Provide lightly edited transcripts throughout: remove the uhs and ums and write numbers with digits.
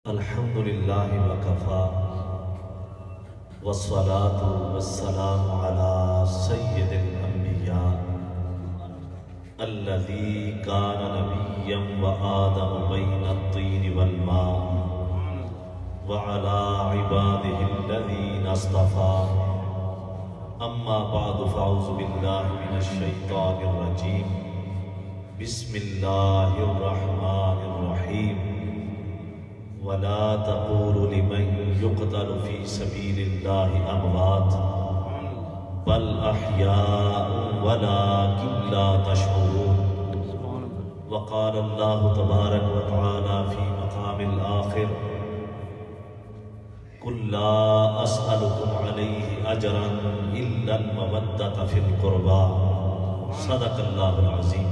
الحمد لله وكفى والصلاة والسلام على سيد الأنبياء الذي كان نبيا وآدم بين الطين والماء وعلى عباده الذين اصطفى أما بعد فأعوذ بالله من الشيطان الرجيم بسم الله الرحمن الرحيم ولا تقولوا لمن يقتل في سبيل الله أموات بل أحياء ولكن لا تشعرون وقال الله تبارك وتعالى في مقام الآخر قل لا أسألكم عليه أجرا إلا المودة في القربى صدق الله العظيم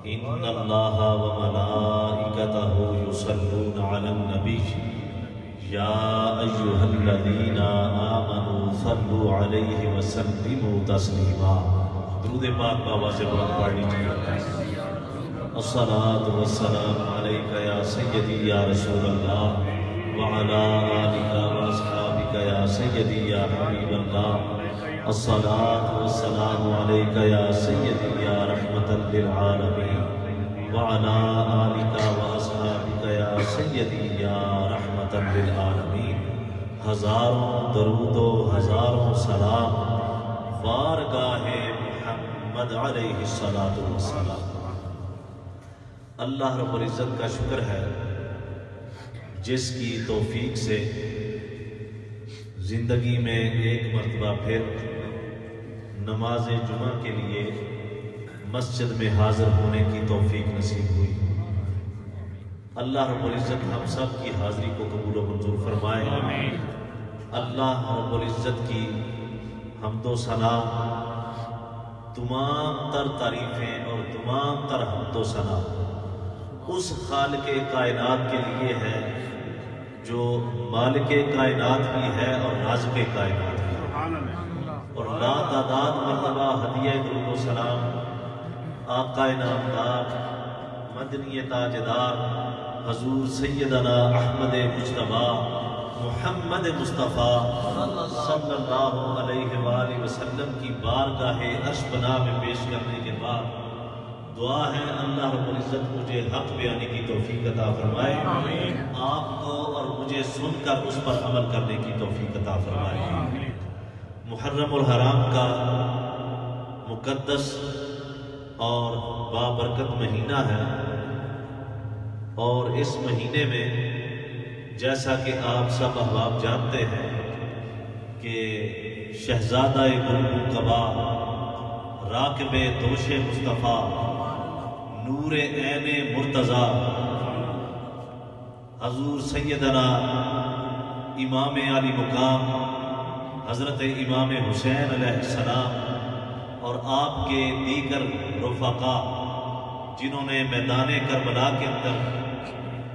إن الله وملائكته يصلون على النبي يا أيها الذين آمنوا صلوا عليه وسلموا تسليما درود پاک بآواز بلند پڑھنی چاہیے. الصلاة والسلام عليك يا سيدي يا رسول الله وعلى آلك وأصحابك يا سيدي يا حبيب الله. الصلاة والسلام عليك يا سيدي يا رحمة للعالمين وعلى آلك وأصحابك يا سيدي يا رحمة للعالمين. ہزاروں درود و ہزاروں سلام بارگاہ محمد علیہ السلام. اللہ رب العزت کا شکر ہے جس کی توفیق سے زندگی میں ایک مرتبہ پھر نماز جمعہ کے لیے مسجد میں حاضر ہونے کی توفیق نصیب ہوئی. اللہ رب العزت ہم سب کی حاضری کو قبول و منظور فرمائے. اللہ رب العزت کی حمد و ثنا تمام تر تعریفیں اور تمام تر حمد و ثنا اس خالق کائنات کے لیے ہے جو مالک کائنات بھی ہے اور رازق کائنات بھی ہے. اور لا تعداد مرتبہ ہدیہ درود و سلام آقا نامدار مدنی تاجدار حضور سیدنا احمد مجتبی محمد مصطفیٰ صلی اللہ علیہ وآلہ وسلم کی بارگاہ عرش پناہ میں پیش کرنے کے بعد دعا ہے اللہ رب العزت مجھے حق بیانی کی توفیق عطا فرمائے. آپ کو اور مجھے سن کر اس پر عمل کرنے کی توفیق عطا فرمائے. محرم الحرام کا مقدس اور بابرکت مہینہ ہے اور اس مہینے میں جیسا کہ آپ سب احباب جانتے ہیں کہ شہزادہ گلبو قبا راکب دوش مصطفیٰ نور عین مرتضیٰ حضور سیدنا امام علی مقام حضرت امام حسین علیہ السلام اور آپ کے دیگر رفقا جنہوں نے میدان کربلا کے اندر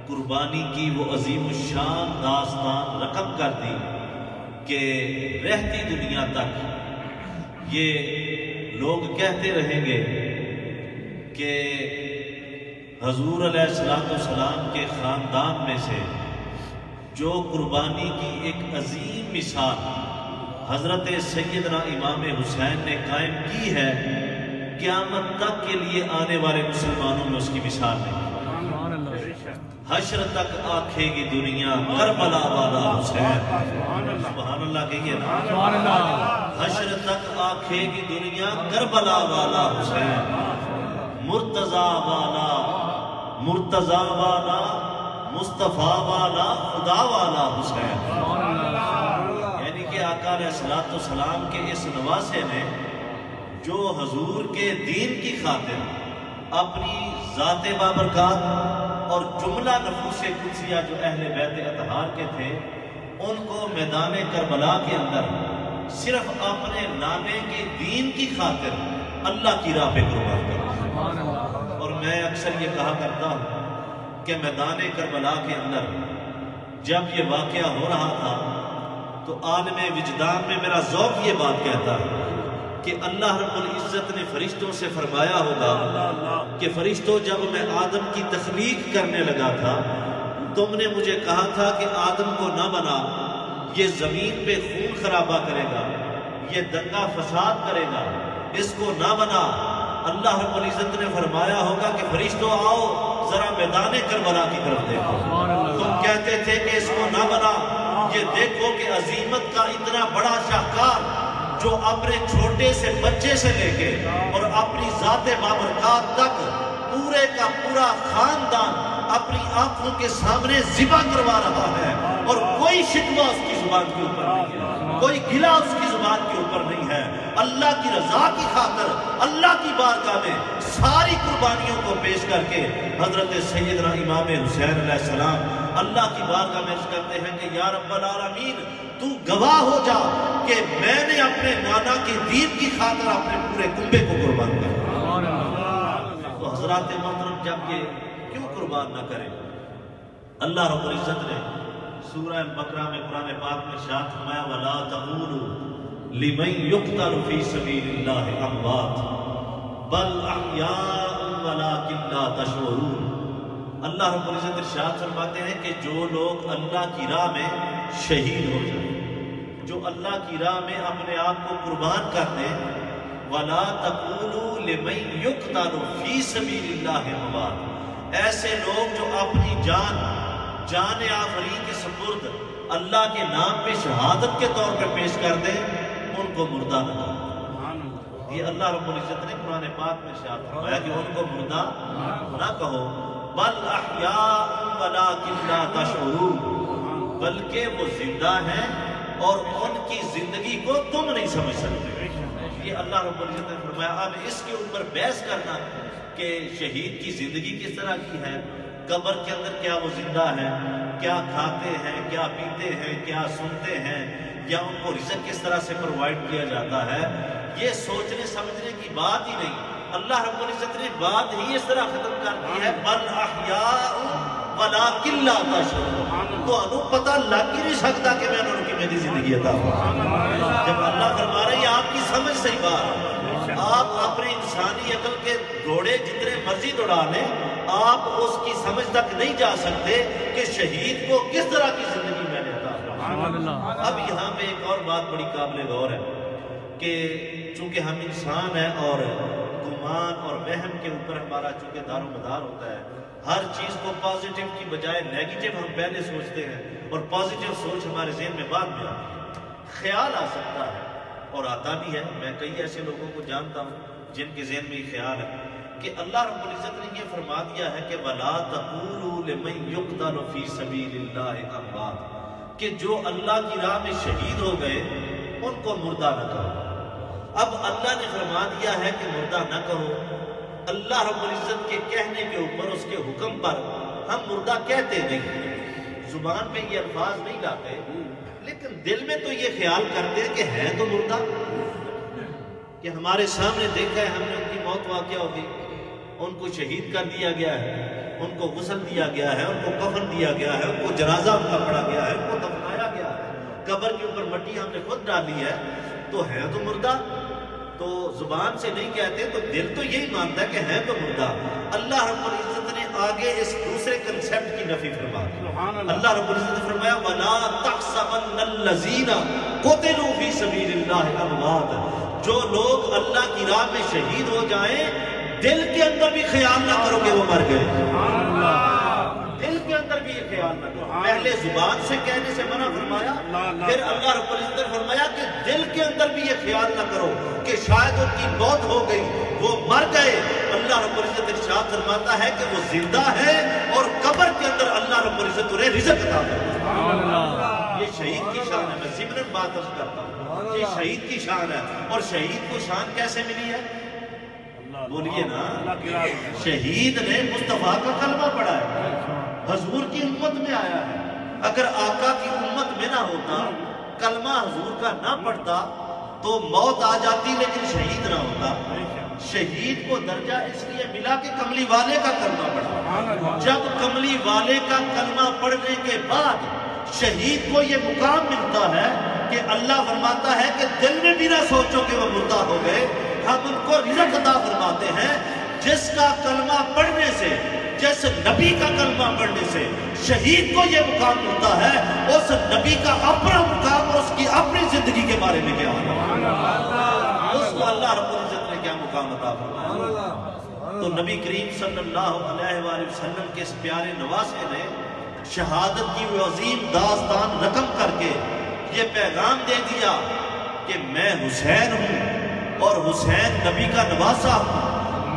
قربانی کی وہ عظیم الشان داستان رقم کر دی کہ رہتی دنیا تک یہ لوگ کہتے رہیں گے کہ حضور علیہ السلام کے خاندان میں سے جو قربانی کی ایک عظیم مثال حضرت سیدنا امام حسین نے قائم کی ہے قیامت تک کے لیے آنے والے مسلمانوں میں اس کی مثال نہیں. حشر تک آنکھے گی دنیا کربلا والا حسین. سبحان اللہ کہیے نا. حشر تک آنکھے گی دنیا کربلا والا حسین. مرتضیٰ والا مصطفیٰ والا خدا والا حسین. یعنی کہ آقا علیہ السلام کے اس نواسے نے جو حضور کے دین کی خاطر اپنی ذات بابرکات اور جملہ نفوس قدسیہ جو اہل بیت اطہار کے تھے ان کو میدان کربلا کے اندر صرف اپنے نانے کے دین کی خاطر اللہ کی راہ پہ قربان کر. اور میں اکثر یہ کہا کرتا ہوں کہ میدان کربلا کے اندر جب یہ واقعہ ہو رہا تھا تو عالم وجدان میں میرا ذوق یہ بات کہتا ہے کہ اللہ رب العزت نے فرشتوں سے فرمایا ہوگا کہ فرشتوں جب میں آدم کی تخلیق کرنے لگا تھا تم نے مجھے کہا تھا کہ آدم کو نہ بنا، یہ زمین پہ خون خرابہ کرے گا، یہ دنگا فساد کرے گا، اس کو نہ بنا۔ اللہ رب العزت نے فرمایا ہوگا کہ فرشتوں آؤ ذرا میدان کربلا کی طرف دیکھو، تم کہتے تھے کہ اس کو نہ بنا، یہ دیکھو کہ عظیمت کا اتنا بڑا شاہکار جو اپنے چھوٹے سے بچے سے لے کے اور اپنی ذات بابرکات تک پورے کا پورا خاندان اپنی آنکھوں کے سامنے ذبح کروا رہا ہے، اور کوئی شکوہ اس کی زبان کے اوپر نہیں ہے، کوئی گلہ اس کی زبان کے اوپر نہیں ہے۔ اللہ کی رضا کی خاطر اللہ کی بارگاہ میں ساری قربانیوں کو پیش کر کے حضرت سیدنا امام حسین علیہ السلام اللہ کی بارگاہ میں عرض کرتے ہیں کہ یا رب العالمین تو گواہ ہو جا کہ میں نے اپنے نانا کے دین کی خاطر اپنے پورے کنبے کو قربان کیا۔ تو حضرات محترم جب یہ کیوں قربان نہ کریں؟ اللہ رب العزت نے سورہ البقرہ میں قرآن پاک میں ارشاد فرمایا وَلَا تَقُولُوا لِمَن يُقْتَلُ فِي سَبِيلِ اللَّهِ أَمْوَاتٌ بَلْ أَحْيَاءٌ وَلَٰكِن لَّا تَشْعُرُونَ۔ اللہ رب العزت ارشاد فرماتے ہیں کہ جو لوگ اللہ کی راہ میں شہید ہو جائیں، جو اللہ کی راہ میں اپنے آپ کو قربان کر دیں، وَلَا تَقُولُوا لِمَن يُقْتَلُ فِي سَبِيلِ اللَّهِ أَمْوَاتٌ، ایسے لوگ جو اپنی جان آفرین کے سپرد اللہ کے نام پہ شہادت کے طور پر پیش کر دیں، ان کو مردہ نہ کہو۔ یہ اللہ رب العزت نے قرآن پاک میں ارشاد فرمایا کہ ان کو مردہ نہ کہو، بل احیاء ولکن لا تشعرون، بلکہ وہ زندہ ہیں اور ان کی زندگی کو تم نہیں سمجھ سکتے۔ یہ اللہ رب العزت نے فرمایا۔ اب اس کے اوپر بحث کرنا کہ شہید کی زندگی کس طرح کی ہے، قبر کے اندر کیا وہ زندہ ہے، کیا کھاتے ہیں، کیا پیتے ہیں، کیا سنتے ہیں، یا ان کو رزق کس طرح سے پرووائڈ کیا جاتا ہے، یہ سوچنے سمجھنے کی بات ہی نہیں۔ اللہ رب العزت نے بات ہی اس طرح ختم کر دی ہے بل احیاء ولکن لا تشعرون، تو انہوں پتہ لگ ہی نہیں سکتا کہ میں انہوں کی میری زندگی عطا فرمائی۔ جب اللہ فرما رہے ہیں آپ کی سمجھ سے ہی بات، آپ اپنے انسانی عقل کے گھوڑے جتنے مرضی دوڑا لیں، آپ اس کی سمجھ تک نہیں جا سکتے کہ شہید کو کس طرح کی زندگی میں نے عطا فرمائی۔ اب یہاں پہ ایک اور بات بڑی قابل غور ہے کہ چونکہ ہم انسان ہیں اور گمان اور وہم کے اوپر ہمارا چونکہ دار و مدار ہوتا ہے، ہر چیز کو پازیٹیو کی بجائے نیگیٹیو ہم پہلے سوچتے ہیں، اور پازیٹیو سوچ ہمارے ذہن میں بعد میں آتی ہے۔ خیال آ سکتا ہے اور آتا بھی ہے، میں کئی ایسے لوگوں کو جانتا ہوں جن کے ذہن میں یہ خیال ہے کہ اللہ رب العزت نے یہ فرما دیا ہے کہ وَلَا تَقُولُوا لِمَن يُقْتَلُ فِي سَبِيلِ اللَّهِ أَمْوَاتٌ، کہ جو اللہ کی راہ میں شہید ہو گئے ان کو مردہ نہ کہو۔ اب اللہ نے فرما دیا ہے کہ مردہ نہ کہو، اللہ رب العزت کے کہنے کے اوپر، اس کے حکم پر ہم مردہ کہتے نہیں، زبان پہ یہ الفاظ نہیں لاتے، لیکن دل میں تو یہ خیال کرتے ہیں کہ ہے تو مردہ، کہ ہمارے سامنے دیکھا ہے ہم نے ان کی موت واقعہ ہوگی، ان کو شہید کر دیا گیا ہے، ان کو غسل دیا گیا ہے، ان کو کفن دیا گیا ہے، ان کو جنازہ ان کا پڑھا گیا ہے، ان کو دفنایا گیا ہے، قبر کے اوپر مٹی ہم نے خود ڈالی ہے، تو ہے تو مردہ۔ تو زبان سے نہیں کہتے تو دل تو یہی مانتا ہے کہ ہے تو مردہ۔ اللہ رب العزت نے آگے اس دوسرے کنسیپٹ کی نفی فرما دی۔ اللہ رب العزت نے فرمایا وَلَا تَحْسَبَنَّ الَّذِينَ قُتِلُوا فِي سَبِيلِ اللَّهِ أَمْوَاتٌ، جو لوگ اللہ کی راہ میں شہید ہو جائیں دل کے اندر بھی خیال نہ کرو کہ وہ مر گئے، دل کے اندر بھی یہ خیال نہ کرو۔ پہلے زبان سے کہنے سے منع فرمایا، پھر اللہ رب العزت نے فرمایا کہ دل کے اندر بھی یہ خیال نہ کرو کہ شاید ان کی موت ہو گئی، وہ مر گئے۔ اللہ رب العزت ارشاد فرماتا ہے کہ وہ زندہ ہے اور قبر کے اندر اللہ رب العزت انہیں رزق عطا فرماتا۔ یہ شہید کی شان ہے، میں ضمناً بات عرض کرتا ہوں، یہ شہید کی شان ہے۔ اور شہید کو شان کیسے ملی ہے؟ بولیے نا، شہید نے مصطفیٰ کا کلمہ پڑھا ہے، حضور کی امت میں آیا ہے۔ اگر آقا کی امت میں نہ ہوتا، کلمہ حضور کا نہ پڑھتا تو موت آ جاتی لیکن شہید نہ ہوتا۔ شہید کو درجہ اس لیے ملا کہ کملی والے کا کلمہ پڑھا، جب کملی والے کا کلمہ پڑھنے کے بعد شہید کو یہ مقام ملتا ہے کہ اللہ فرماتا ہے کہ دل میں بھی نہ سوچو کہ وہ مردہ ہو گئے، ہم ان کو رزق عطا فرماتے ہیں۔ جس کا کلمہ پڑھنے سے، جیسے نبی کا کلمہ پڑھنے سے شہید کو یہ مقام ملتا ہے، اس نبی کا اپنا مقام اور اس کی اپنی زندگی کے بارے میں کیا ہوگا، اس کو اللہ رب العزت نے کیا مقام عطا فرمایا۔ تو نبی کریم صلی اللہ علیہ وآلہ وسلم کے اس پیارے نواسے نے شہادت کی وہ عظیم داستان رقم کر کے یہ پیغام دے دیا کہ میں حسین ہوں اور حسین نبی کا نواسا ہوں،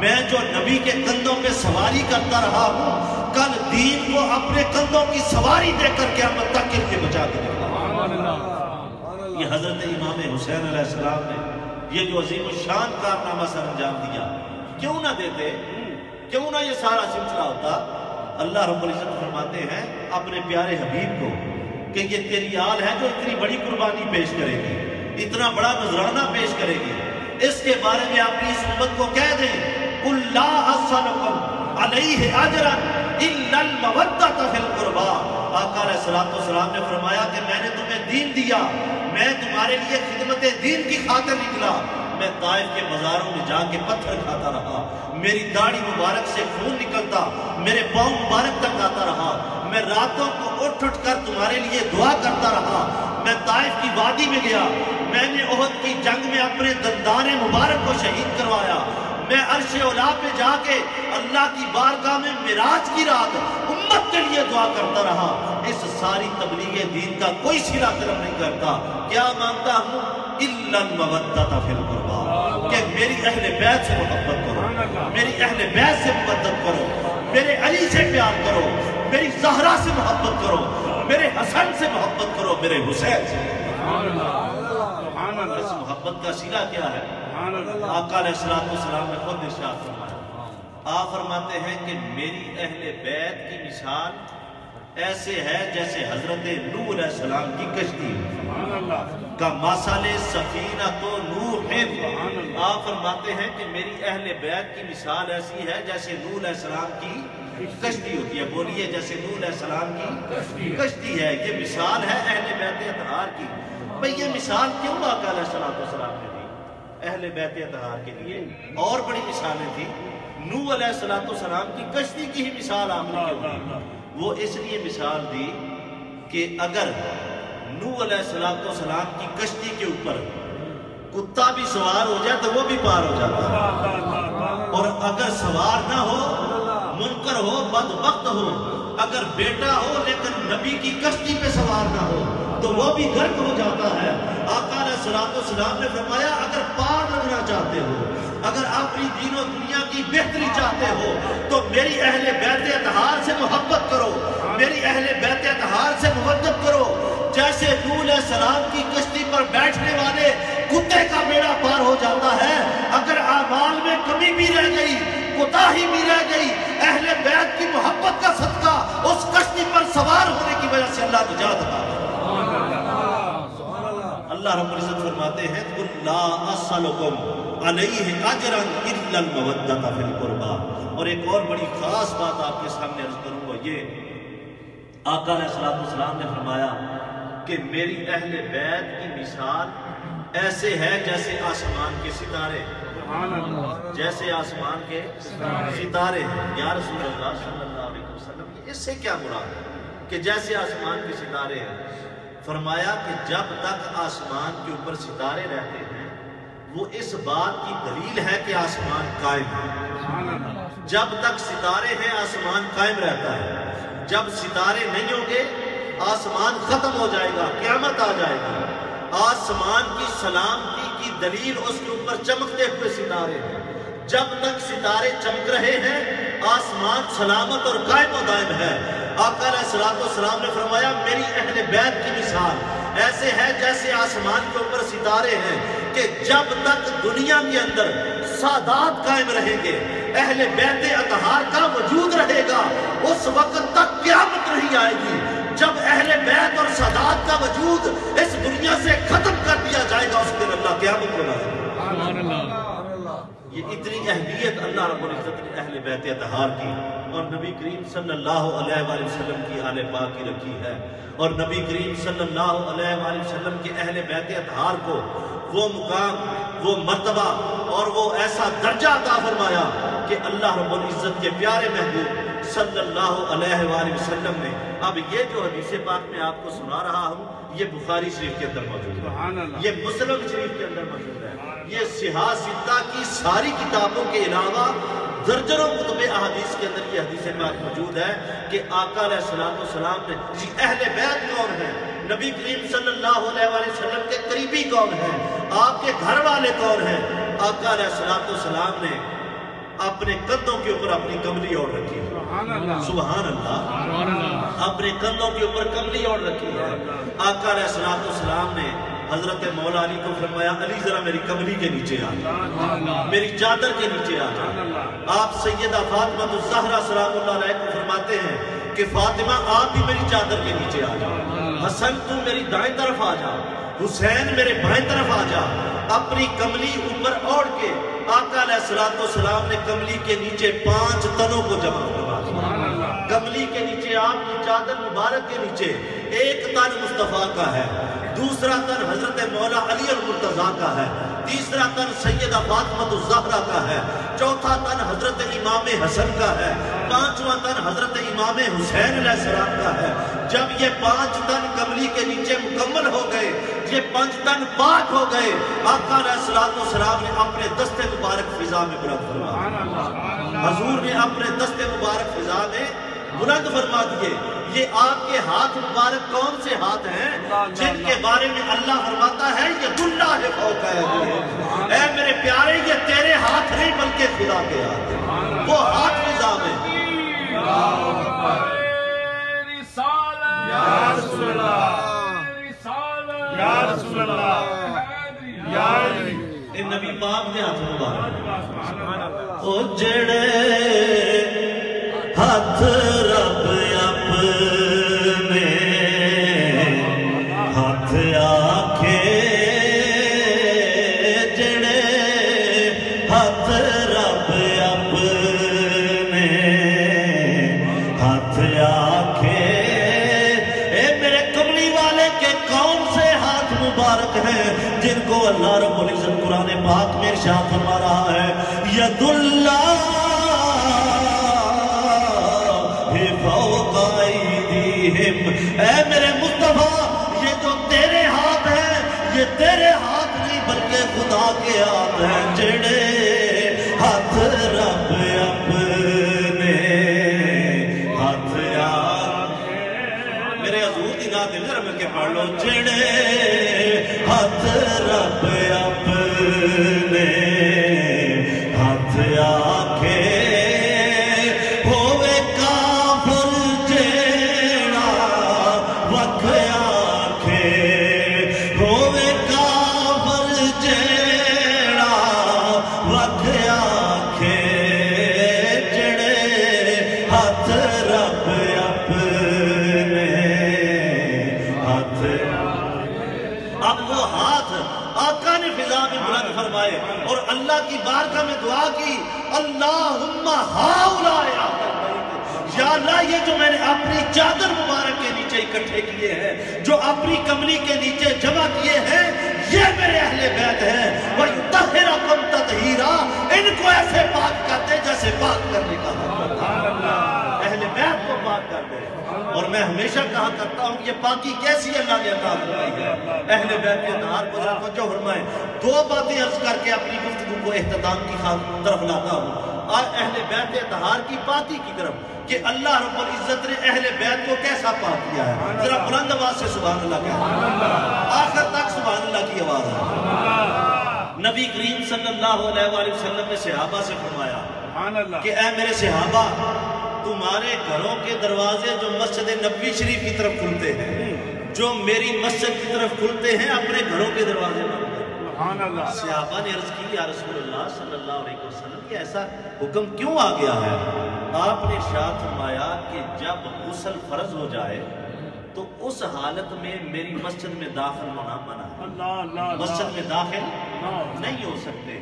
میں جو نبی کے کندھوں پہ سواری کرتا رہا ہوں، کل دین کو اپنے کندھوں کی سواری دے کر قیامت تک کے لیے بچا کے دکھاؤں۔ یہ حضرت امام حسین علیہ السلام نے یہ جو عظیم الشان کارنامہ سر انجام دیا، کیوں نہ دیتے، کیوں نہ یہ سارا سلسلہ ہوتا۔ اللہ رب العزت فرماتے ہیں اپنے پیارے حبیب کو کہ یہ تیری آل ہے جو اتنی بڑی قربانی پیش کرے گی، اتنا بڑا نذرانہ پیش کرے گی، اس کے بارے میں اپنی اس امت کو کہہ دیں قُلْ لَا أَسْأَلُكُمْ عَلَيْهِ أَجْرًا إِلَّا الْمَوَدَّةَ فِي الْقُرْبَى۔ آقا علیہ السلام نے فرمایا کہ میں نے تمہیں دین دیا، میں تمہارے لیے خدمت دین کی خاطر نکلا، میں طائف کے بازاروں میں جا کے پتھر کھاتا رہا، میری داڑھی مبارک سے خون نکلتا، میرے پاؤں مبارک تک آتا رہا، میں راتوں کو اٹھ کر تمہارے لیے دعا کرتا رہا، میں طائف کی وادی میں گیا، میں نے احد کی جنگ میں اپنے دندان مبارک کو شہید کروایا، میں عرش اولا پہ جا کے اللہ کی بارگاہ میں معراج کی رات امت کے لیے دعا کرتا رہا، اس ساری تبلیغ دین کا کوئی صلہ کرم نہیں کرتا، کیا مانگتا ہوں اِلَّا الْمَوَدَّةَ فِي الْقُرْبَى، کہ میری اہل بیت سے محبت کرو، میری اہل بیت سے محبت کرو، میرے علی سے پیار کرو، میری زہرا سے محبت کرو، میرے حسن سے محبت کرو، میرے حسین سے۔ اس محبت کا صلہ کیا ہے؟ آقا علیہ السلام نے خود ارشاد فرمایا، آپ فرماتے ہیں کہ میری اہل بیت کی مثال ایسے ہے جیسے حضرت نوح علیہ السلام کی کشتی کا ماسل سفینہ تو نوح ہے۔ آپ فرماتے ہیں کہ میری اہل بیت کی مثال ایسی ہے جیسے نوح علیہ السلام کی کشتی ہوتی ہے، بولیے جیسے نوح علیہ السلام کی کشتی ہے، یہ مثال ہے اہل بیت اطہار کی۔ بھئی یہ مثال کیوں آقا علیہ السلام نے دی اہل بیت اطہار کے لیے؟ اور بڑی مثالیں تھی، نوح علیہ السلام کی کشتی کی ہی مثال آپ نے کیوں دی؟ وہ اس لیے مثال دی کہ اگر نوح علیہ السلام کی کشتی کے اوپر کتا بھی سوار ہو جائے تو وہ بھی پار ہو جاتا، اور اگر سوار نہ ہو، منکر ہو، بدبخت ہو، اگر بیٹا ہو لیکن نبی کی کشتی پہ سوار نہ ہو تو وہ بھی غرق ہو جاتا ہے۔ آقا علیہ السلام نے فرمایا اگر پار لگنا چاہتے ہو، اگر اپنی دین و دنیا کی بہتری چاہتے ہو تو میری اہل بیت اطہار سے محبت کرو، میری اہل بیت اطہار سے محبت کرو، جیسے نوح علیہ السلام کی کشتی پر بیٹھنے والے کتے کا بیڑا پار ہو جاتا ہے، اگر اعمال میں کمی بھی رہ گئی، کوتاہی بھی رہ گئی، اہل بیت کی محبت کا صدقہ اس کشتی پر سوار ہونے کی وجہ سے اللہ نجات عطا کرے۔ اللہ رب العزت فرماتے ہیں قُلْ لَا أَسْأَلُكُمْ عَلَيْهِ أَجْرًا إِلَّا الْمَوَدَّةَ فِي الْقُرْبَى۔ اور ایک اور بڑی خاص بات آپ کے سامنے عرض کروں گا، یہ آقا علیہ السلام نے فرمایا کہ میری اہل بیت کی مثال ایسے ہے جیسے آسمان کے ستارے، جیسے آسمان کے ستارے ہیں۔ یا رسول اللہ صلی اللہ علیہ وسلم، اس سے کیا مراد ہے کہ جیسے آسمان کے ستارے ہیں؟ فرمایا کہ جب تک آسمان کے اوپر ستارے رہتے ہیں وہ اس بات کی دلیل ہے کہ آسمان قائم ہے۔ جب تک ستارے ہیں آسمان قائم رہتا ہے، جب ستارے نہیں ہوں گے آسمان ختم ہو جائے گا، قیامت آ جائے گی۔ آسمان کی سلامتی کی دلیل اس کے اوپر چمکتے ہوئے ستارے ہیں۔ جب تک ستارے چمک رہے ہیں آسمان سلامت اور قائم و دائم ہے۔ آقا علیہ السلام نے فرمایا میری اہل بیت کی مثال ایسے ہے جیسے آسمان کے اوپر ستارے ہیں کہ جب تک دنیا کے اندر سادات قائم رہیں گے، اہل بیت اطہار کا وجود رہے گا، اس وقت تک قیامت نہیں آئے گی۔ جب اہل بیت اور سادات کا وجود اس دنیا سے ختم کر دیا جائے گا، اس دن اللہ قیامت کو لائے گا۔ یہ اتنی اہمیت اللہ رب العزت نے اہل بیت اطہار کی اور نبی کریم صلی اللہ علیہ وآلہ وسلم کی آل پاک کی رکھی ہے، اور نبی کریم صلی اللہ علیہ وآلہ وسلم کے اہل بیت اطہار کو وہ مقام، وہ مرتبہ اور وہ ایسا درجہ عطا فرمایا کہ اللہ رب العزت کے پیارے محبوب صلی اللہ علیہ وآلہ وسلم نے، اب یہ جو حدیث پاک میں آپ کو سنا رہا ہوں یہ بخاری شریف کے اندر موجود ہے، یہ مسلم شریف کے اندر موجود ہے، یہ صحاح ستہ کی ساری کتابوں کے علاوہ درجنوں کتب احادیث کے اندر یہ حدیث پاک موجود ہے کہ آقا علیہ السلام نے جی اہل بیت کون ہیں، نبی کریم صلی اللہ علیہ وآلہ وسلم کے قریبی کون ہیں، آپ کے گھر والے کون ہیں، آقا علیہ السلام نے اپنے کندھوں کے اوپر اپنی کملی اوڑھ رکھی ہے، سبحان اللہ، اپنے کندھوں کے اوپر کملی اوڑھ رکھی ہے۔ آقا علیہ السلام نے حضرت مولا علی کو فرمایا علی ذرا میری کملی کے نیچے آ جا، میری چادر کے نیچے آ جا۔ آپ سیدہ فاطمہ الزہرا سلام اللہ علیہ کو فرماتے ہیں کہ فاطمہ آپ بھی میری چادر کے نیچے آ جا، حسن تو میری دائیں طرف آ جا، حسین میرے بائیں طرف آ جا۔ اپنی کملی اوپر اوڑھ کے آقا علیہ السلام نے کملی کے نیچے 5 تنوں کو جمع کروا دیا۔ کملی کے نیچے آپ کی چادر مبارک کے نیچے ایک تن مصطفیٰ کا ہے، دوسرا تن حضرت مولا علی المرتضیٰ کا ہے، تیسرا تن سیدہ فاطمہ الزہرا کا ہے، چوتھا تن حضرت امام حسن کا ہے، پانچواں تن حضرت امام حسین علیہ السلام کا ہے۔ جب یہ 5 تن کملی کے نیچے مکمل ہو گئے، یہ 5 تن پاک ہو گئے، آقا علیہ السلام نے اپنے دست مبارک فضا میں بلند فرما، حضور نے اپنے دست مبارک فضا میں بلند فرما دیے۔ یہ آپ کے ہاتھ مبارک کون سے ہاتھ ہیں جن کے بارے میں اللہ فرماتا ہے ید اللہ فوق ایدیہم، اے میرے پیارے یہ تیرے ہاتھ نہیں بلکہ خدا کے ہاتھ ہیں، وہ ہاتھ فضا میں۔ یا رسول اللہ، یا رسول اللہ، یا علی، ان نبی پاک نے ہاتھ مبارک او جڑے ہاتھ رب اپنے ہاتھ آکھے، جڑے ہاتھ رب اپنے ہاتھ آکھے، اے میرے کملی والے کے کون سے ہاتھ مبارک ہیں جن کو اللہ رب العزت قرآن پاک میں ارشاد فرما رہا ہے ید اللہ فوق ایدیہم، اے میرے مصطفیٰ یہ جو تیرے ہاتھ ہیں یہ تیرے ہاتھ نہیں بلکہ خدا کے ہاتھ ہیں، جڑے ہاتھ رب اپنے ہاتھ آکھے، میرے حضور دی نات ذرا مل کے پڑھ لو، جڑے ہاتھ رب اپنے ہاتھ آکھے، ہووے کافر جیڑا وکھ آکھے، ہووے کافر جیڑا وکھ آکھے، جڑے ہاتھ رب اپنے ہاتھ اب وہ ہاتھ آقا نے فضا میں بلند فرمائے اور اللہ کی بارگاہ میں دعا کی اللہم ہاؤلاء یا اللہ یہ جو میں نے اپنی چادر مبارک کے نیچے اکٹھے کیے ہیں، جو اپنی کملی کے نیچے جمع کیے ہیں، یہ میرے اہل بیت ہیں، وَيُطَهِّرَكُمْ تَطْهِيرًا، ان کو ایسے پاک کرتے جیسے پاک کرنے کا حق ہے، اہل بیت کو پاک کر دے۔ اور میں ہمیشہ کہا کرتا ہوں یہ پاکی کیسی اللہ نے عطا فرمائی ہے، اہل بیت کے اطہار کو ذرا توجہ فرمائیں۔ 2 باتیں عرض کر کے اپنی گفتگو کو اختتام کی طرف لاتا ہوں، اور اہل بیت اطہار کی پاکی کی طرف کہ اللہ رب العزت نے اہل بیت کو کیسا پاک کیا ہے، ذرا بلند آواز سے سبحان اللہ کہہ، آخر تک سبحان اللہ کی آواز ہے۔ نبی کریم صلی اللہ علیہ وآلہ وسلم نے صحابہ سے فرمایا کہ اے میرے صحابہ تمہارے گھروں کے دروازے جو مسجد نبوی شریف کی طرف کھلتے ہیں، جو میری مسجد کی طرف کھلتے ہیں، اپنے گھروں کے دروازے بند کرو۔ صحابہ نے عرض کی یا رسول اللہ صلی اللہ علیہ وسلم کہ ایسا حکم کیوں آ گیا ہے؟ آپ نے ارشاد فرمایا کہ جب غسل فرض ہو جائے تو اس حالت میں میری مسجد میں داخل ہونا منع ہے، مسجد میں داخل نہیں ہو سکتے۔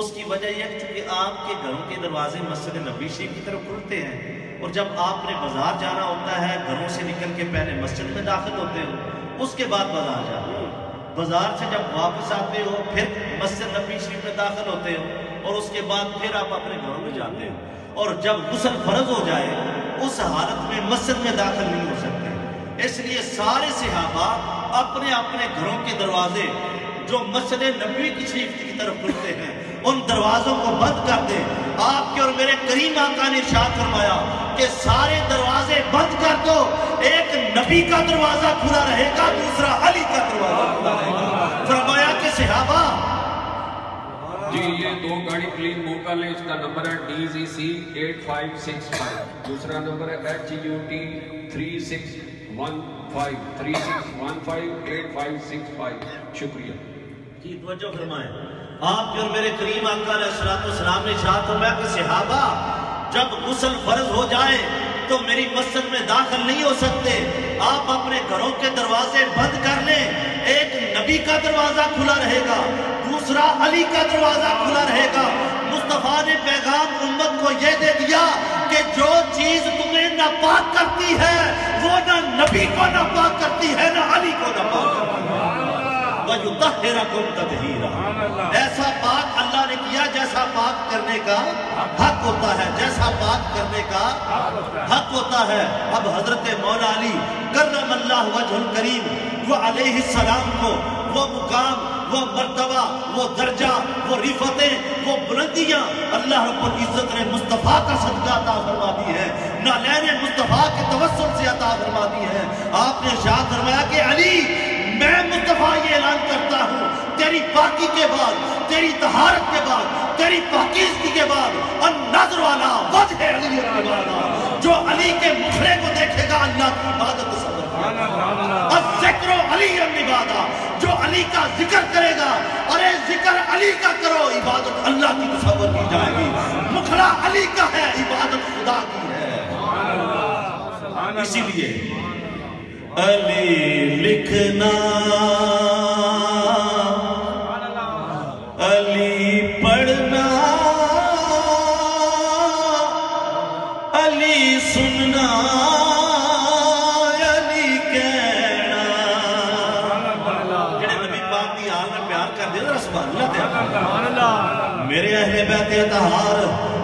اس کی وجہ یہ ہے کہ آپ کے گھروں کے دروازے مسجد نبوی شریف کی طرف کھلتے ہیں، اور جب آپ نے بازار جانا ہوتا ہے گھروں سے نکل کے پہلے مسجد میں داخل ہوتے ہو، اس کے بعد بازار جاتے ہو، بازار سے جب واپس آتے ہو پھر مسجد نبوی شریف میں داخل ہوتے ہو، اور اس کے بعد پھر آپ اپنے گھروں میں جاتے ہیں، اور جب غسل فرض ہو جائے اس حالت میں مسجد میں داخل نہیں ہو سکتے۔ اس لیے سارے صحابہ اپنے اپنے گھروں کے دروازے جو مسجد نبوی کی شریف کی طرف کھلتے ہیں ان دروازوں کو بند کر دیں۔ آپ کے اور میرے کریم آقا نے ارشاد فرمایا کہ سارے دروازے بند کر دو، ایک نبی کا دروازہ کھلا رہے گا، دوسرا علی کا دروازہ کھلا رہے گا۔ فرمایا کہ صحابہ جی یہ دو گاڑی پلیز موو کر لیں، اس کا نمبر ہے DZC 8565، دوسرا نمبر ہے HUT 3615 8565۔ شکریہ کی توجہ فرمائیں۔ آپ کے اور میرے کریم آقا علیہ السلام نے ارشاد فرمایا کہ صحابہ جب غسل فرض ہو جائے تو میری مسجد میں داخل نہیں ہو سکتے، آپ اپنے گھروں کے دروازے بند کر لیں، ایک نبی کا دروازہ کھلا رہے گا، دوسرا علی کا دروازہ کھلا رہے گا۔ مصطفیٰ نے پیغام امت کو یہ دے دیا کہ جو چیز تمہیں ناپاک کرتی ہے وہ نہ نبی کو ناپاک کرتی ہے نہ علی کو ناپاک کرتی ہے۔ وَيُطَهِّرَكُمْ تَطْهِيرًا، ایسا پاک اللہ نے کیا جیسا پاک کرنے کا حق ہوتا ہے، جیسا پاک کرنے کا حق ہوتا ہے۔ اب حضرت مولا علی کرم اللہ وجہ الکریم وہ علیہ السلام کو وہ مقام، وہ مرتبہ، وہ درجہ، وہ رفعتیں، وہ بلندیاں اللہ رب العزت نے مصطفیٰ کا صدقہ عطا فرما دی ہے، نالین مصطفیٰ کے توسل سے عطا فرما دی ہے۔ آپ نے ارشاد فرمایا کہ علی میں مصطفیٰ یہ اعلان کرتا ہوں تیری پاکی کے بعد، تیری طہارت کے بعد، تیری پاکیزگی کے بعد، النظر والا وجہ علی والا، جو علی کے مکھڑے کو دیکھے گا اللہ کی عبادت تصور کرے، الذکر علی العبادہ، جو علی کا ذکر کرے گا، ارے ذکر علی کا کرو، عبادت اللہ کی تصور کی جائے گی، مکھڑا علی کا ہے، عبادت خدا کی ہے۔ اسی لیے علی لکھنا، علی پڑھنا، علی سننا، علی کہنا، جنہیں نبی پاک دی آل میں پیار کر دے ذرا سبحان اللہ دے۔ میرے اہل بیت اطہار،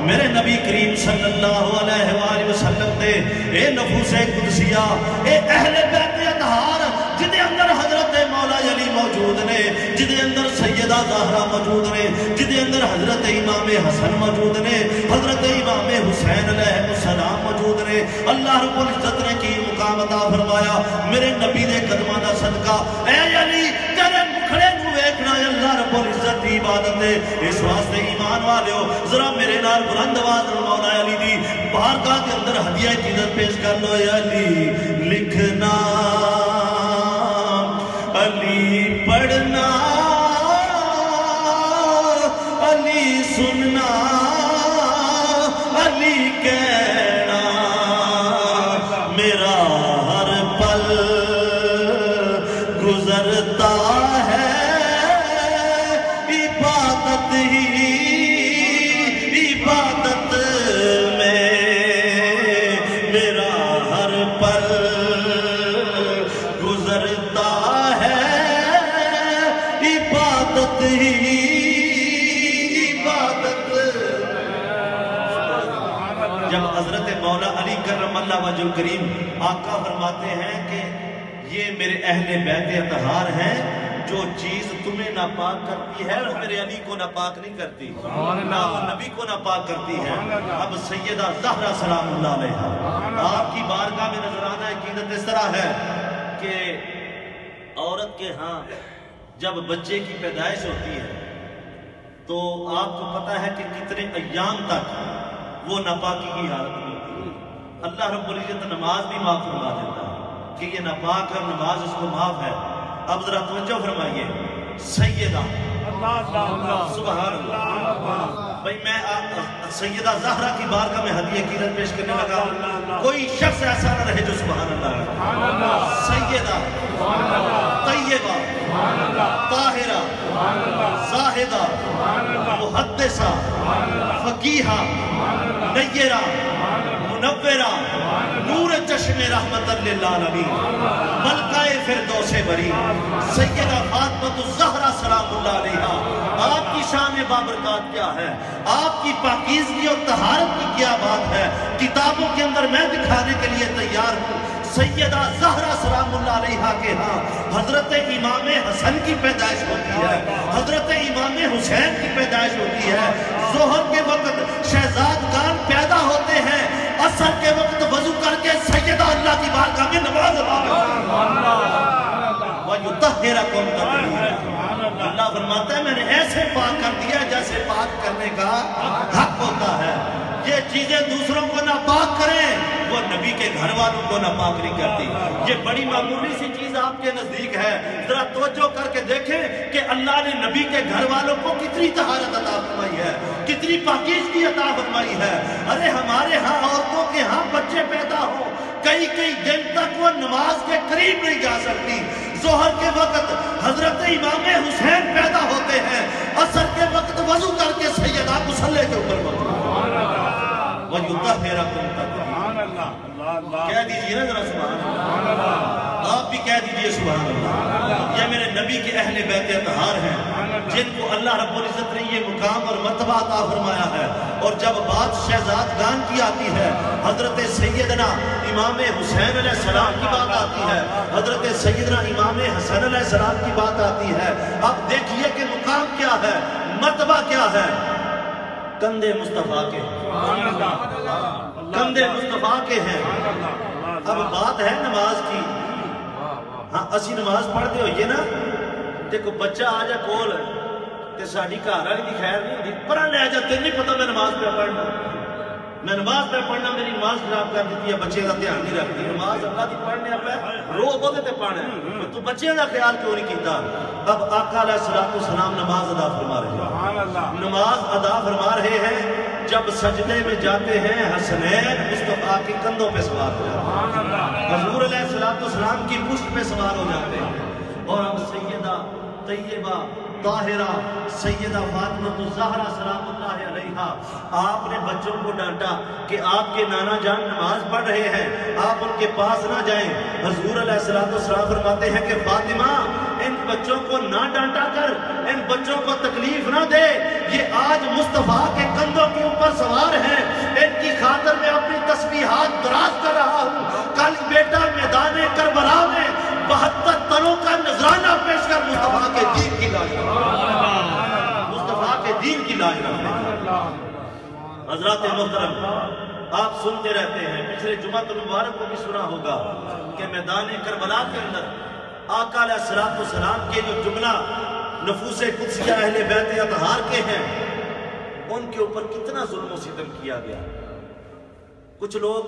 میرے نبی کریم صلی اللہ علیہ وآلہ وسلم دے اے نفوس قدسیہ، اے اہل بیت اطہار جدے اندر حضرت مولا علی موجود نے، جدے اندر سیدہ زہرا موجود نے، جدے اندر حضرت امام حسن موجود نے، حضرت امام حسین علیہ السلام موجود نے۔ اللہ رب العزت نے کی مقام عطا فرمایا میرے نبی دے قدمہ دا صدقہ، اے علی تیرے مکھڑے نو ویکھنا اللہ رب العزت دی عبادت ہے۔ اس واسطے ایمان والیو ذرا میرے نال بلند آواز مولا علی دی بارگاہ کے اندر ہدیہ عقیدت پیش کر لو۔ علی لکھنا، علی پڑھنا، علی سننا، علی کہنا، میرا ہر پل گزرتا ہے عبادت ہی عبادت میں، میرا ہر پل گزرتا ہے عبادت ہی عبادت۔ جب حضرت مولا علی کرم اللہ وجہ الکریم آقا فرماتے ہیں کہ یہ میرے اہل بیت اطہار ہیں، جو چیز تمہیں ناپاک کرتی ہے اور میرے علی کو ناپاک نہیں کرتی، نہ وہ نبی کو ناپاک کرتی ہے۔ اب سیدہ زہرا سلام اللہ علیہ آپ کی بارگاہ میں نظرانہ عقیدت اس طرح ہے کہ عورت کے ہاں جب بچے کی پیدائش ہوتی ہے تو آپ کو پتا ہے کہ کتنے ایام تک وہ ناپاکی کی حالت میں ہوتی ہے۔ اللہ رب العزت نماز بھی معاف فرما دیتا ہے کہ یہ ناپاک ہے، نماز اس کو معاف ہے۔ اب ذرا توجہ فرمائیے، سیدہ سبحان اللہ، بھئی میں سیدہ زہرا کی بارگاہ میں ہدیہ عقیدت پیش کرنے لگا، کوئی شخص ایسا نہ رہے جو سبحان اللہ۔ سیدہ طیبہ طاہرہ زاہدہ محدثہ فقیہہ نیرہ منورہ نور چشم رحمت للعالمین ملکہ فردوس بری سیدہ فاطمہ الزہرا سلام اللہ علیہا، آپ کی شان بابرکات کیا ہے، آپ کی پاکیزگی اور طہارت کی کیا بات ہے، کتابوں کے اندر میں دکھانے کے لیے تیار ہوں۔ سیدہ زہرا سلام اللہ علیہا کے ہاں حضرت امام حسن کی پیدائش ہوتی ہے، حضرت امام حسین کی پیدائش ہوتی ہے، ظہر کے وقت شہزادگان پیدا ہوتے ہیں، عصر کے وقت وضو کر کے سیدہ اللہ کی بارگاہ میں نماز ادا کرتے ہیں۔ وَيُطَهِّرَكُمْ تَطْهِيرًا، اللہ فرماتا ہے میں نے ایسے پاک کر دیا جیسے پاک کرنے کا حق ہوتا ہے۔ یہ چیزیں دوسروں کو نہ پاک کریں، وہ نبی کے گھر والوں کو نہ پاک نہیں کرتی۔ یہ بڑی معمولی سی چیز آپ کے نزدیک ہے، ذرا توجہ کر کے دیکھیں کہ اللہ نے نبی کے گھر والوں کو کتنی طہارت عطا فرمائی ہے، کتنی پاکیزگی عطا فرمائی ہے۔ ارے ہمارے ہاں عورتوں کے ہاں بچے پیدا ہوں، کئی دن تک وہ نماز کے قریب نہیں جا سکتی۔ ظہر کے وقت حضرت امام حسین پیدا ہوتے ہیں، عصر کے وقت وضو کر کے سیدہ مصلی کے اوپر وَيُطَهِّرَكُمْ تَطْهِيرًا، کہہ دیجئے نا ذرا سبحان اللہ، آپ بھی کہہ دیجئے سبحان اللہ۔ یہ میرے نبی کے اہل بیت اطہار ہیں جن کو اللہ رب العزت نے یہ مقام اور مرتبہ عطا فرمایا ہے۔ اور جب بات شہزادگان کی آتی ہے، حضرت سیدنا امام حسین علیہ السلام کی بات آتی ہے، حضرت سیدنا امام حسن علیہ السلام کی بات آتی ہے، اب دیکھیے کہ مقام کیا ہے، مرتبہ کیا ہے۔ کندھے مصطفیٰ کے، کندھے مصطفیٰ کے ہیں۔ اب بات ہے نماز کی، ہاں اسی نماز پڑھتے ہوئے نا، دیکھو بچہ آ جا کول تے ساڑی گھر والی دی خیر نہیں ہوتی، پرا لے جا، تین نہیں پتا میں نماز پہ پڑھنا، میں نماز پہ پڑھنا میری نماز خراب کر دیتی ہے، بچے کا دھیان نہیں رکھتی، نماز اللہ دی پڑھنے پہ رو بہتے تے پڑھنا ہے، تو بچے کا خیال کیوں نہیں کیتا۔ اب آقا علیہ السلام نماز ادا فرما رہے ہیں، نماز ادا فرما رہے ہیں، جب سجدے میں جاتے ہیں حسنین مصطفیٰ کے کندھوں پہ سوار ہو جاتے ہیں، حضور علیہ السلام کی پشت پہ سوار ہو جاتے ہیں، اور اب سیدہ طیبہ طاہرہ سیدہ فاطمہ الزہرا سلام اللہ علیہا، آپ نے بچوں کو ڈانٹا کہ آپ کے نانا جان نماز پڑھ رہے ہیں، آپ ان کے پاس نہ جائیں۔ حضور علیہ السلام فرماتے ہیں کہ فاطمہ ان بچوں کو نہ ڈانٹا کر، ان بچوں کو تکلیف نہ دے، یہ آج مصطفیٰ کے کندھوں کے اوپر سوار ہیں، ان کی خاطر میں اپنی تسبیحات دراز کر رہا ہوں، کل بیٹا میدان کربلا میں 72 تنوں کا نذرانہ پیش کر مصطفیٰ کے دین کی لاج رکھے، مصطفیٰ کے دین کی لاج رکھے۔ حضرات محترم، آپ سنتے رہتے ہیں، پچھلے جمعہ المبارک کو بھی سنا ہوگا کہ میدان کربلا کے اندر آقا علیہ السلام کے جو جملہ نفوس قدسیہ اہل بیت اطہار کے ہیں، ان کے اوپر کتنا ظلم و ستم کیا گیا۔ کچھ لوگ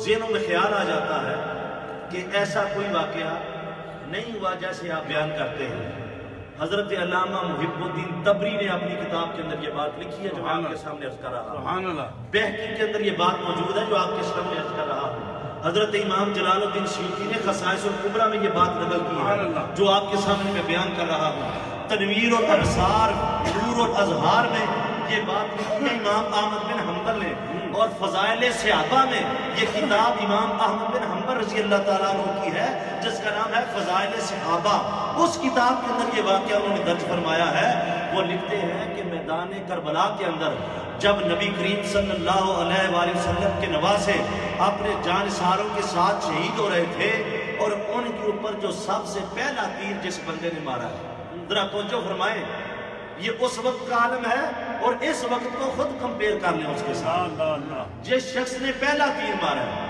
ذہنوں میں خیال آ جاتا ہے کہ ایسا کوئی واقعہ نہیں ہوا جیسے آپ بیان کرتے ہیں۔ حضرت علامہ محب الدین طبری نے اپنی کتاب کے اندر یہ بات لکھی ہے جو میں آپ کے سامنے عرض کر رہا ہوں، بہقی کے اندر یہ بات موجود ہے جو آپ کے سامنے عرض کر رہا ہوں۔ حضرت امام جلال الدین سیوطی نے خصائص الکبریٰ میں یہ بات نقل کی ہے جو آپ کے سامنے میں بیان کر رہا ہوں۔ تنویر الابصار نور الاظہار میں یہ بات لکھی ہے امام احمد بن حنبل نے، اور فضائل صحابہ میں یہ کتاب امام احمد بن حنبل رضی اللہ تعالیٰ عنہ کی ہے جس کا نام ہے فضائل صحابہ۔ اس کتاب کے اندر یہ واقعہ انہوں نے درج فرمایا ہے، وہ لکھتے ہیں کہ میدان کربلا کے اندر جب نبی کریم صلی اللہ علیہ وآلہ وسلم کے نواسے اپنے جانثاروں کے ساتھ شہید ہو رہے تھے، اور ان کے اوپر جو سب سے پہلا تیر جس بندے نے مارا ہے، ذرا توجہ فرمائیں، یہ اس وقت کا عالم ہے اور اس وقت کو خود کمپیئر کر لیں اس کے ساتھ۔ جس شخص نے پہلا تیر مارا ہے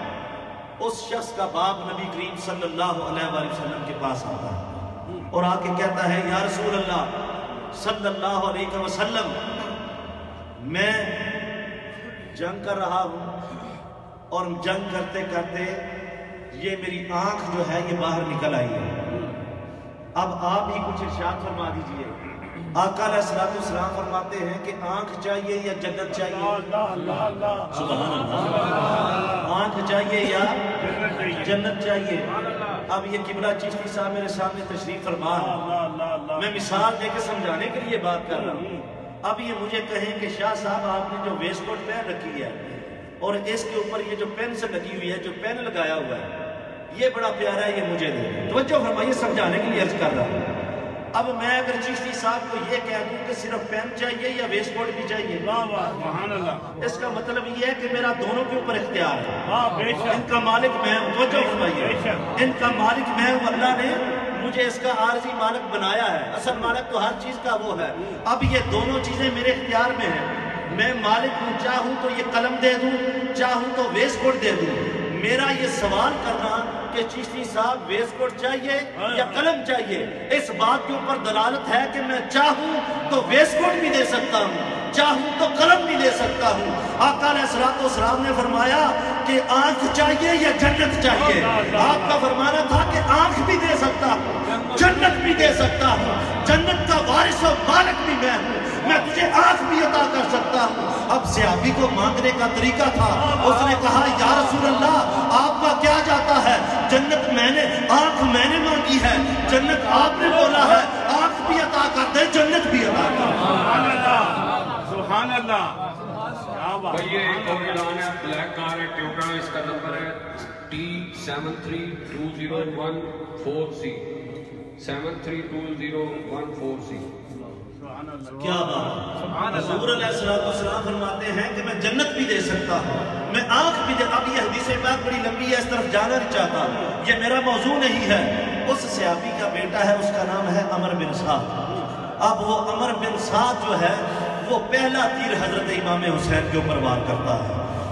اس شخص کا باپ نبی کریم صلی اللہ علیہ وآلہ وسلم کے پاس آتا ہے اور آ کے کہتا ہے یا رسول اللہ صلی اللہ علیہ وسلم، میں جنگ کر رہا ہوں اور جنگ کرتے کرتے یہ میری آنکھ جو ہے یہ باہر نکل آئی ہے، اب آپ ہی کچھ ارشاد فرما دیجئے۔ آقا علیہ السلام فرماتے ہیں کہ آنکھ چاہیے یا جنت چاہیے؟ سبحان اللہ، آنکھ چاہیے یا جنت چاہیے؟ اب یہ قبلہ چشتی صاحب میرے سامنے تشریف فرما ہے، میں مثال دے کے سمجھانے کے لیے بات کر رہا ہوں۔ اب یہ مجھے کہیں کہ شاہ صاحب آپ نے جو ویسٹ کوٹ پہن رکھی ہے اور اس کے اوپر یہ جو پینسل لگی ہوئی ہے، جو پین لگایا ہوا ہے، یہ بڑا پیارا ہے، یہ مجھے دے، توجہ فرمائیے، سمجھانے کے لیے عرض کر رہا ہوں۔ اب میں اگر چشتی صاحب کو یہ کہہ دوں کہ صرف پین چاہیے یا ویسٹ کوٹ بھی چاہیے، سبحان اللہ، اس کا مطلب یہ ہے کہ میرا دونوں کے اوپر اختیار ہے، بے شک، ان کا مالک میں ہوں، توجہ فرمائیے، ان کا مالک میں ہوں، اللہ نے مجھے اس کا عارضی مالک بنایا ہے، اصل مالک تو ہر چیز کا وہ ہے۔ اب یہ دونوں چیزیں میرے اختیار میں ہیں، میں مالک ہوں، چاہوں تو یہ قلم دے دوں، چاہوں تو ویسٹ کوٹ دے دوں۔ میرا یہ سوال کرنا کہ چشتی صاحب ویسٹ کوٹ چاہیے یا قلم چاہیے، اس بات کے اوپر دلالت ہے کہ میں چاہوں تو ویسٹ کوٹ بھی دے سکتا ہوں، چاہوں تو قلم بھی دے سکتا ہوں۔ آقا علیہ السلام نے فرمایا کہ آنکھ چاہیے یا جنت چاہیے، آپ کا فرمانا تھا کہ آنکھ بھی دے سکتا ہوں، جنت بھی دے سکتا ہوں، جنت کا وارث و مالک بھی میں ہوں، میں تجھے آنکھ بھی عطا کر سکتا ہوں۔ اب صحابی کو مانگنے کا طریقہ تھا، اس نے کہا یا رسول اللہ آپ کا کیا جاتا ہے، جنت آنکھ میں نے مانگی ہے، جنت آپ نے بولا ہے، آنکھ بھی عطا کر دے، جنت بھی عطا کر دے۔ سبحان اللہ، سبحان اللہ۔ بھئی یہ ایک اور اعلان ہے، بلیک کار ہے ٹیوٹا، اس کا نمبر ہے T7320140C 7320140C۔ کیا بات، حضور علیہ السلام فرماتے ہیں کہ میں جنت بھی دے سکتا ہوں، میں آنکھ بھی دے۔ اب یہ حدیث پاک بڑی لمبی ہے، اس طرف جانا نہیں چاہتا، یہ میرا موضوع نہیں ہے۔ اس صحابی کا بیٹا ہے، اس کا نام ہے عمر بن سعد۔ اب وہ عمر بن سعد جو ہے وہ پہلا تیر حضرت امام حسین کے اوپر وار کرتا ہے۔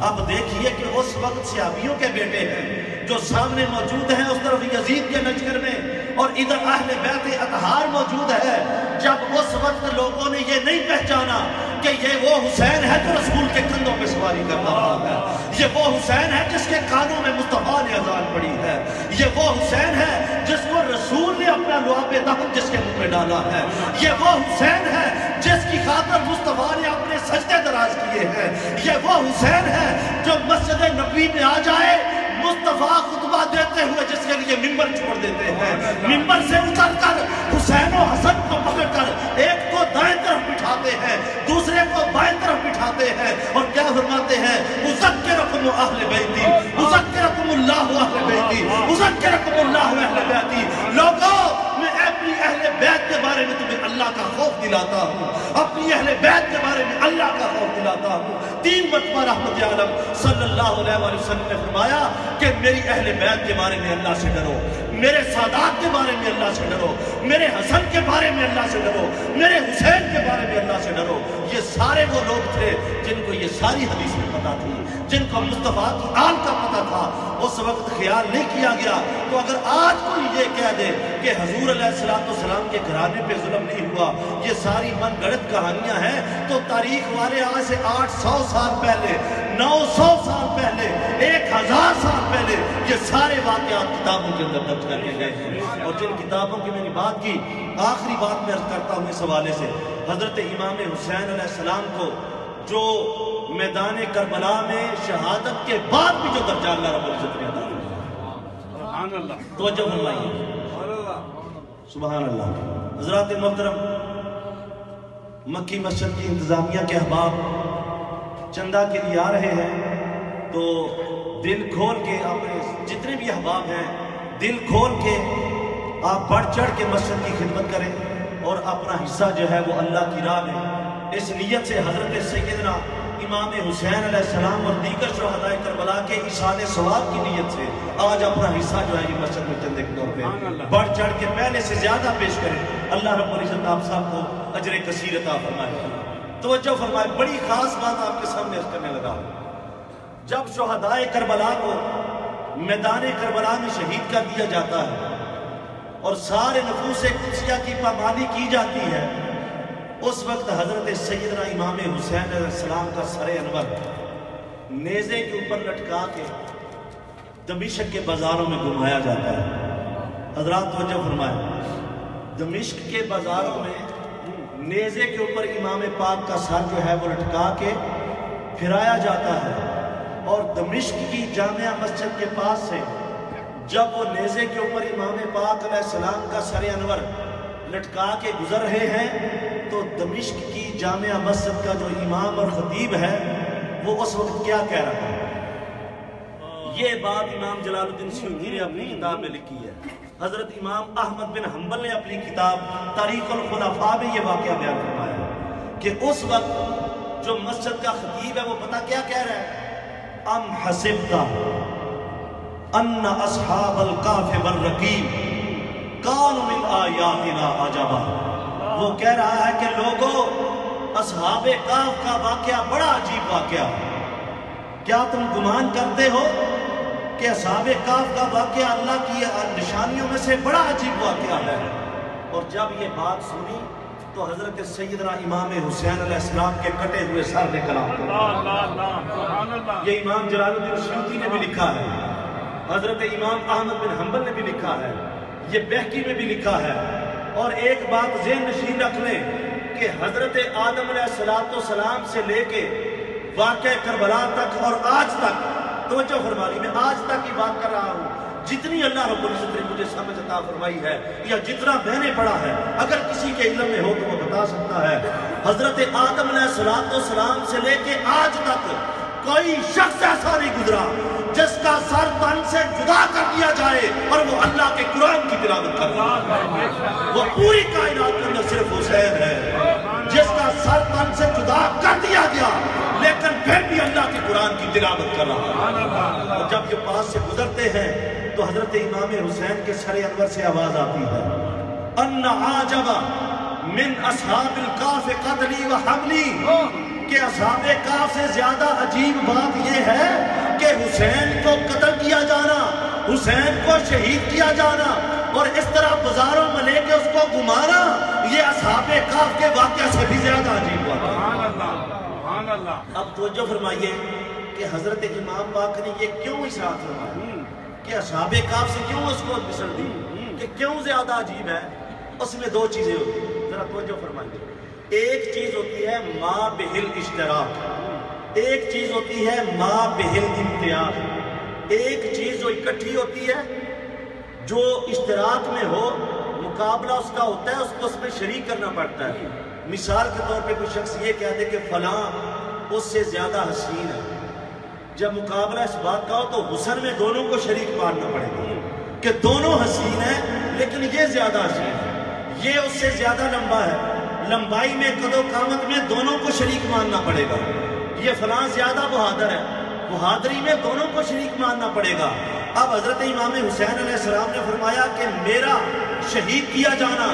اب دیکھیے کہ اس وقت صحابیوں کے بیٹے ہیں جو سامنے موجود ہیں، اس طرف یزید کے لشکر میں اور ادھر اہل بیت اطہار موجود ہے۔ جب اس وقت لوگوں نے یہ نہیں پہچانا کہ یہ وہ حسین ہے جو رسول کے کندھوں پہ سواری کر رہا ہے، یہ وہ حسین ہے جس کے کانوں میں مصطفیٰ نے اذان پڑی ہے، یہ وہ حسین ہے جس کو رسول نے اپنا لعاب دفن جس کے منہ میں ڈالا ہے، یہ وہ حسین ہے جس کی خاطر مصطفیٰ نے اپنے سجدے دراز کیے ہیں، یہ وہ حسین ہے جو مسجد نبوی میں آ جائے مصطفیٰ خطبہ دیتے ہوئے جس کے لیے ممبر چھوڑ دیتے ہیں، ممبر سے اتر کر حسین و حسن کو پکڑ کر ایک کو دائیں طرف بٹھاتے ہیں، دوسرے کو بائیں طرف بٹھاتے ہیں اور کیا فرماتے ہیں، اذکرکم اہل بیتی، اذکرکم اللہ اہل بیتی، اذکرکم اللہ اہل بیتی۔ لوگوں میں اپنی اہل بیت کے بارے میں تمہیں اللہ کا خوف دلاتا ہوں، اپنی اہل بیت کے بارے میں اللہ کا خوف دلاتا ہوں۔ 3 مرتبہ رحمت عالم صلی اللہ علیہ وسلم نے فرمایا کہ میری اہل بیت کے بارے میں اللہ سے ڈرو، میرے سادات کے بارے میں اللہ سے ڈرو، میرے حسن کے بارے میں اللہ سے ڈرو، میرے حسین کے بارے میں اللہ سے ڈرو۔ یہ سارے وہ لوگ تھے جن کو یہ ساری حدیثیں پتہ تھی، جن کو مصطفیٰ کی آل کا پتہ تھا، اس وقت خیال نہیں کیا گیا۔ تو اگر آج کوئی یہ کہہ دے کہ حضور علیہ السلام کے گھرانے پہ ظلم نہیں ہوا، یہ ساری من گڑت کہانیاں ہیں، تو تاریخ والے آج سے 800 سال پہلے، 900 سال پہلے، 1000 سال پہلے یہ سارے واقعات کتابوں کے اندر درج کر کے گئے ہیں۔ اور جن کتابوں کی میں نے بات کی، آخری بات میں عرض کرتا ہوں اس حوالے سے، حضرت امام حسین علیہ السلام کو جو میدان کربلا میں شہادت کے بعد بھی جو درجہ اللہ رب العزت نے عطا کیا، سبحان اللہ، توجہ فرمائیے، سبحان اللہ۔ حضرات محترم، مکی مسجد کی انتظامیہ کے احباب چندہ کے لیے آ رہے ہیں، تو دل کھول کے اپنے جتنے بھی احباب ہیں دل کھول کے آپ بڑھ چڑھ کے مسجد کی خدمت کریں اور اپنا حصہ جو ہے وہ اللہ کی راہ میں اس نیت سے حضرت سیدنا امام حسین علیہ السلام اور دیگر شہداء کربلا کے ایصال ثواب کی نیت سے آج اپنا حصہ جو ہے یہ مسجد میں چندے کے طور پہ بڑھ چڑھ کے پہلے سے زیادہ پیش کریں۔ اللہ رب العزت آپ صاحب کو اجر کثیر عطا فرمائے۔ توجہ فرمائے، بڑی خاص بات آپ کے سامنے عرض کرنے لگا۔ جب شہداء کربلا کو میدان کربلا میں شہید کر دیا جاتا ہے اور سارے نفوس قدسیہ کی پامالی کی جاتی ہے، اس وقت حضرت سیدنا امام حسین علیہ السلام کا سر انور نیزے کے اوپر لٹکا کے دمشق کے بازاروں میں گھمایا جاتا ہے۔ حضرات توجہ فرمائے، دمشق کے بازاروں میں نیزے کے اوپر امام پاک کا سر جو ہے وہ لٹکا کے پھرایا جاتا ہے، اور دمشق کی جامعہ مسجد کے پاس سے جب وہ نیزے کے اوپر امام پاک علیہ السلام کا سر انور لٹکا کے گزر رہے ہیں، تو دمشق کی جامعہ مسجد کا جو امام اور خطیب ہے وہ اس وقت کیا کہہ رہا ہے؟ یہ بات امام جلال الدین سیوطی نے اپنی کتاب میں لکھی ہے. حضرت امام احمد بن حنبل نے اپنی کتاب تاریخ الخلفاء میں یہ واقعہ بیان فرمایا کہ اس وقت جو مسجد کا خطیب ہے وہ پتہ کیا کہہ رہا ہے؟ ام حسبت ان اصحاب الکہف والرقیم کانوا من آیاتنا عجبا. وہ کہہ رہا ہے کہ لوگوں، اصحاب کہف کا واقعہ بڑا عجیب واقعہ ہے. کیا تم گمان کرتے ہو کہ اصحاب کہف کا واقعہ اللہ کی نشانیوں میں سے بڑا عجیب واقعہ ہے؟ اور جب یہ بات سنی تو حضرت سیدنا امام حسین علیہ السلام کے کٹے ہوئے سر نے کلام کیا. یہ امام جلال الدین سیوطی نے بھی لکھا ہے، حضرت امام احمد بن حنبل نے بھی لکھا ہے، یہ بہقی میں بھی لکھا ہے. اور ایک بات ذہن نشین رکھ لیں کہ حضرت آدم علیہ السلام سے لے کے واقعہ کربلا تک اور آج تک، توجہ فرمانی میں آج تک کی بات کر رہا ہوں، جتنی اللہ رب العزت نے مجھے سمجھ عطا فرمائی ہے یا جتنا میں نے پڑھا ہے، اگر کسی کے علم میں ہو تو وہ بتا سکتا ہے. حضرت آدم علیہ السلام سے لے کے آج تک کوئی شخص ایسا نہیں گزرا جس کا سر تن سے جدا کر دیا جائے اور وہ اللہ کے قرآن کی تلاوت کر رہا ہے. وہ پوری کائنات کے اندر صرف حسین ہے جس کا سر تن سے جدا کر دیا گیا لیکن پھر بھی اللہ کے قرآن کی تلاوت کر رہا ہے. اور جب یہ پاس سے گزرتے ہیں تو حضرت امام حسین کے سر انور سے آواز آتی ہے، ان عاجب من اصحاب الکہف قتلی و حملی، کہ اصحاب کہف سے زیادہ عجیب بات یہ ہے کہ حسین کو قتل کیا جانا، حسین کو شہید کیا جانا اور اس طرح بازاروں میں لے کے اس کو گھمانا، یہ اصحاب کہف کے واقعہ سے بھی زیادہ عجیب بات ہے. اب توجہ فرمائیے کہ حضرت امام پاک نے یہ کیوں اشارت فرمایا کہ اصحاب کہف سے کیوں اس کو مثال دی، کہ کیوں زیادہ عجیب ہے؟ اس میں دو چیزیں ہوتی ہیں، ذرا توجہ فرمائیے. ایک چیز ہوتی ہے ما بہل اشتراک، ایک چیز ہوتی ہے ما بہل امتیاز. ایک چیز جو اکٹھی ہوتی ہے، جو اشتراک میں ہو، مقابلہ اس کا ہوتا ہے، اس کو اس میں شریک کرنا پڑتا ہے. مثال کے طور پہ کوئی شخص یہ کہہ دے کہ فلاں اس سے زیادہ حسین ہے، جب مقابلہ اس بات کا ہو تو حسن میں دونوں کو شریک ماننا پڑے گا کہ دونوں حسین ہیں لیکن یہ زیادہ حسین ہے، یہ اس سے زیادہ لمبا ہے، لمبائی میں قد و قامت میں دونوں کو شریک ماننا پڑے گا. یہ فلاں زیادہ بہادر ہے، بہادری میں دونوں کو شریک ماننا پڑے گا. اب حضرت امام حسین علیہ السلام نے فرمایا کہ میرا شہید کیا جانا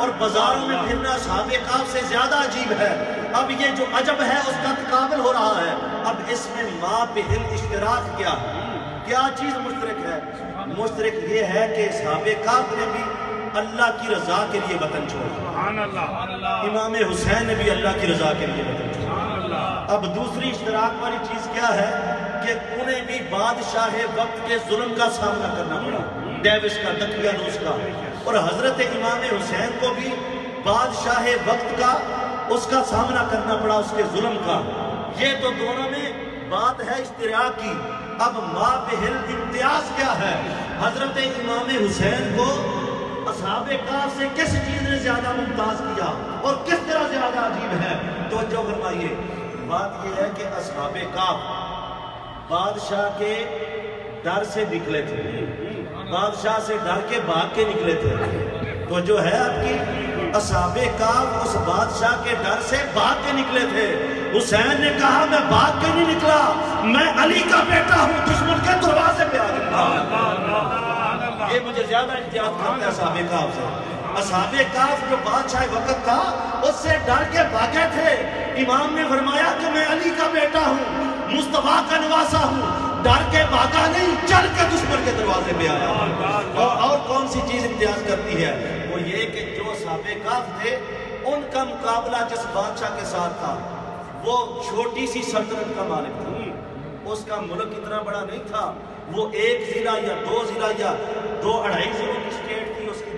اور بازاروں میں پھرنا اصحاب کہف سے زیادہ عجیب ہے. اب یہ جو عجب ہے اس کا تقابل ہو رہا ہے. اب اس میں ما بہل اشتراک کیا ہے؟ کیا چیز مشترک ہے؟ مشترک یہ ہے کہ اصحاب کہف نے بھی اللہ کی رضا کے لیے وطن چھوڑا، امام حسین نے بھی اللہ کی رضا کے لیے وطن چھوڑا. اب دوسری اشتراک والی چیز کیا ہے کہ انہیں بھی بادشاہ وقت کے ظلم کا سامنا کرنا پڑا، ڈیوس کا، دقیانوس کا. اور حضرت امام حسین کو بھی بادشاہ وقت کا اس کا سامنا کرنا پڑا، اس کے ظلم کا. یہ تو دونوں میں بات ہے اشتراک کی. اب ما بہل امتیاز کیا ہے؟ حضرت امام حسین کو اصحاب کہف سے کس چیز نے زیادہ ممتاز کیا اور کس طرح زیادہ عجیب ہے؟ توجہ فرمائیے. بات یہ ہے کہ اصحاب کہف بادشاہ کے ڈر سے نکلے تھے، بادشاہ سے ڈر کے بھاگ کے نکلے تھے. تو جو ہے آپ کی اصحاب کہف اس بادشاہ کے ڈر سے بھاگ کے نکلے تھے. حسین نے کہا میں بھاگ کے نہیں نکلا، میں علی کا بیٹا ہوں، دشمن کے دروازے پہ آ گیا. یہ مجھے زیادہ احتیاط کرتا ہے اصحاب کہف سے. اصحاب کہف جو بادشاہ وقت تھا اس سے ڈر کے بھاگے تھے. امام نے فرمایا کہ میں علی کا بیٹا ہوں، مصطفیٰ کا نواسا ہوں، ڈر کے بھاگا نہیں، چل کے دشمن کے دروازے پہ آیا. اور کون سی چیز امتیاز کرتی ہے؟ وہ یہ کہ جو اصحاب کہف تھے ان کا مقابلہ جس بادشاہ کے ساتھ تھا وہ چھوٹی سی سلطنت کا مالک تھا، اس کا ملک اتنا بڑا نہیں تھا، وہ ایک ضلع یا دو ضلع یا 2-2.5 ضلع کی اسٹیٹ تھی، اس کی